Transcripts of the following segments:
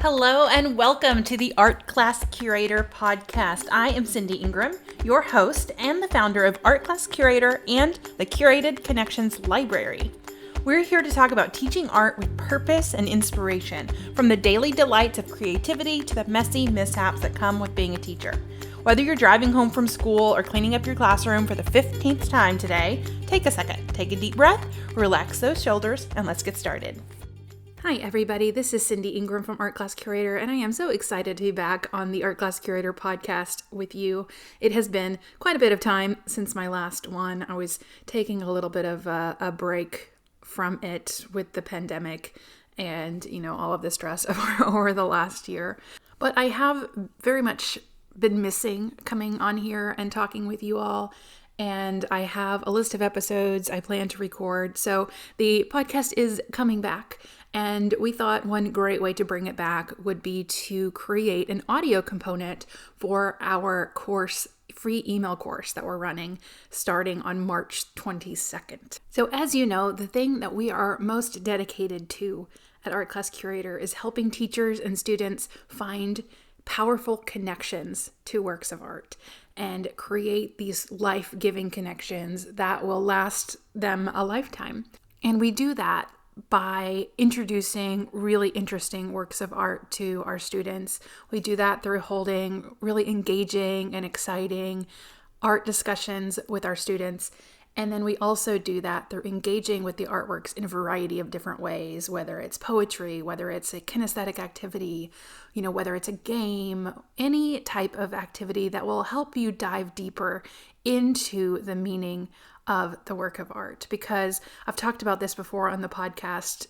Hello and welcome to the Art Class Curator podcast. I am Cindy Ingram, your host and the founder of Art Class Curator and the Curated Connections Library. We're here to talk about teaching art with purpose and inspiration, from the daily delights of creativity to the messy mishaps that come with being a teacher. Whether you're driving home from school or cleaning up your classroom for the 15th time today, take a second, take a deep breath, relax those shoulders, and let's get started. Hi everybody, this is Cindy Ingram from Art Class Curator, and I am so excited to be back on the Art Class Curator podcast with you. It has been quite a bit of time since my last one. I was taking a little bit of a break from it with the pandemic and, all of the stress over the last year. But I have very much been missing coming on here and talking with you all. And I have a list of episodes I plan to record. So the podcast is coming back. And we thought one great way to bring it back would be to create an audio component for our course, free email course that we're running starting on March 22nd. So as you know, the thing that we are most dedicated to at Art Class Curator is helping teachers and students find powerful connections to works of art and create these life-giving connections that will last them a lifetime. And we do that by introducing really interesting works of art to our students. We do that through holding really engaging and exciting art discussions with our students. And then we also do that through engaging with the artworks in a variety of different ways, whether it's poetry, whether it's a kinesthetic activity, whether it's a game, any type of activity that will help you dive deeper into the meaning of the work of art. Because I've talked about this before on the podcast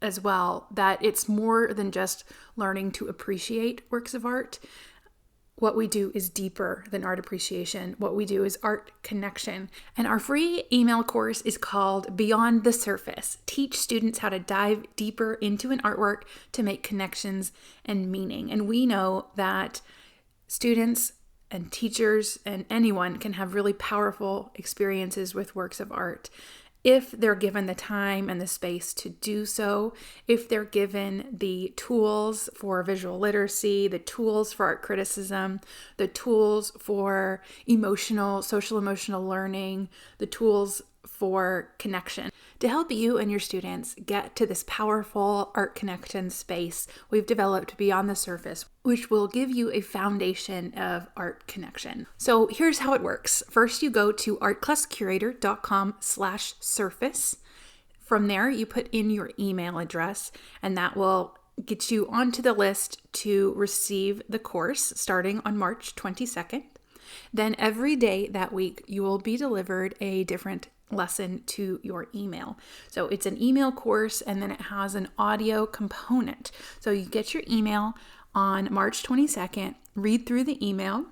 as well, that it's more than just learning to appreciate works of art. What we do is deeper than art appreciation. What we do is art connection. And our free email course is called Beyond the Surface. Teach students how to dive deeper into an artwork to make connections and meaning. And we know that students and teachers and anyone can have really powerful experiences with works of art if they're given the time and the space to do so, if they're given the tools for visual literacy, the tools for art criticism, the tools for social emotional learning, the tools for connection. To help you and your students get to this powerful art connection space, we've developed Beyond the Surface, which will give you a foundation of art connection. So here's how it works. First, you go to artclasscurator.com/surface. From there, you put in your email address, and that will get you onto the list to receive the course starting on March 22nd. Then every day that week, you will be delivered a different lesson to your email. So it's an email course, and then it has an audio component. So you get your email on March 22nd, read through the email,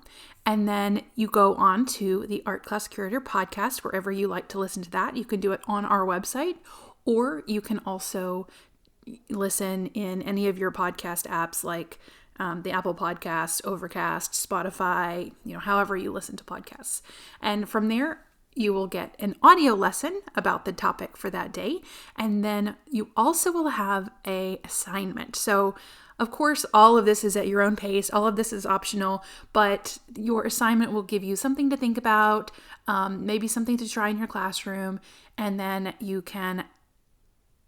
and then you go on to the Art Class Curator podcast, wherever you like to listen to that. You can do it on our website, or you can also listen in any of your podcast apps like the Apple Podcast, Overcast, Spotify, however you listen to podcasts. And from there, you will get an audio lesson about the topic for that day. And then you also will have an assignment. So, of course, all of this is at your own pace. All of this is optional, but your assignment will give you something to think about, maybe something to try in your classroom, and then you can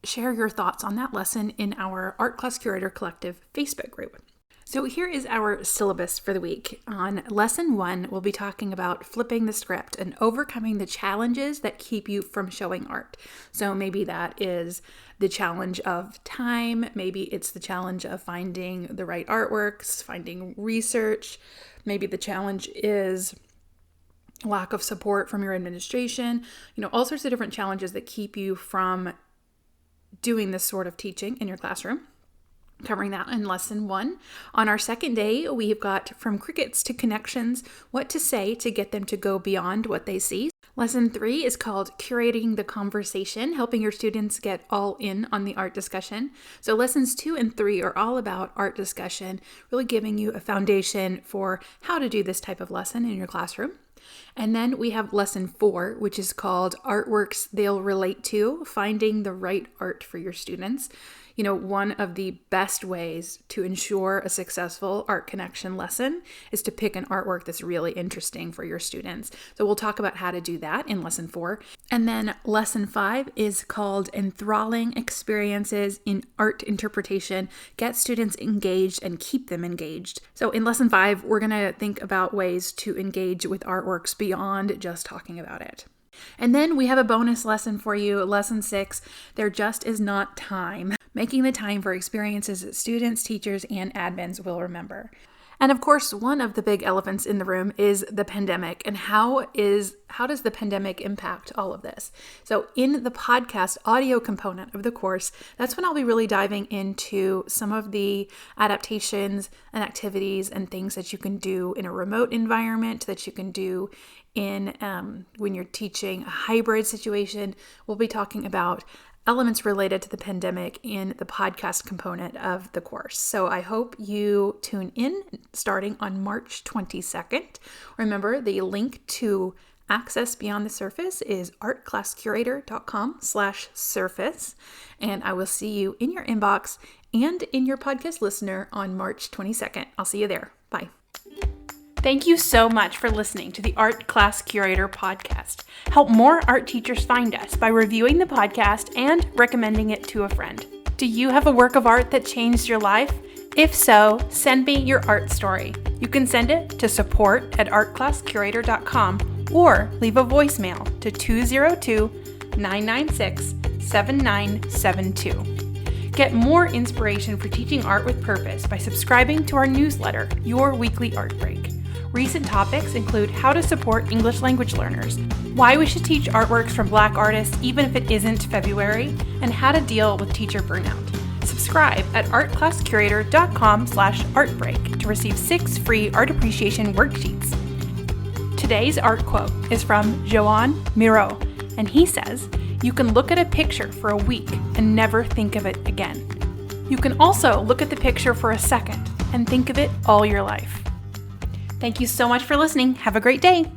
share your thoughts on that lesson in our Art Class Curator Collective Facebook group. So here is our syllabus for the week. On lesson 1, we'll be talking about flipping the script and overcoming the challenges that keep you from showing art. So maybe that is the challenge of time. Maybe it's the challenge of finding the right artworks, finding research. Maybe the challenge is lack of support from your administration. All sorts of different challenges that keep you from doing this sort of teaching in your classroom. Covering that in lesson 1. On our second day, we've got From Crickets to Connections, what to say to get them to go beyond what they see. Lesson 3 is called Curating the Conversation, helping your students get all in on the art discussion. So lessons 2 and 3 are all about art discussion, really giving you a foundation for how to do this type of lesson in your classroom. And then we have lesson 4, which is called Artworks They'll Relate to, finding the right art for your students. One of the best ways to ensure a successful art connection lesson is to pick an artwork that's really interesting for your students. So we'll talk about how to do that in lesson 4. And then lesson 5 is called Enthralling Experiences in Art Interpretation. Get students engaged and keep them engaged. So in lesson 5, we're going to think about ways to engage with artworks beyond just talking about it. And then we have a bonus lesson for you, lesson 6, There Just Is Not Time. Making the time for experiences that students, teachers, and admins will remember. And of course, one of the big elephants in the room is the pandemic. And how does the pandemic impact all of this? So in the podcast audio component of the course, that's when I'll be really diving into some of the adaptations and activities and things that you can do in a remote environment, that you can do in when you're teaching a hybrid situation. We'll be talking about elements related to the pandemic in the podcast component of the course. So I hope you tune in starting on March 22nd. Remember, the link to access Beyond the Surface is artclasscurator.com/surface. And I will see you in your inbox and in your podcast listener on March 22nd. I'll see you there. Bye. Thank you so much for listening to the Art Class Curator podcast. Help more art teachers find us by reviewing the podcast and recommending it to a friend. Do you have a work of art that changed your life? If so, send me your art story. You can send it to support@artclasscurator.com or leave a voicemail to 202-996-7972. Get more inspiration for teaching art with purpose by subscribing to our newsletter, Your Weekly Art Break. Recent topics include how to support English language learners, why we should teach artworks from Black artists even if it isn't February, and how to deal with teacher burnout. Subscribe at artclasscurator.com/artbreak to receive 6 free art appreciation worksheets. Today's art quote is from Joan Miro, and he says, "You can look at a picture for a week and never think of it again. You can also look at the picture for a second and think of it all your life." Thank you so much for listening. Have a great day.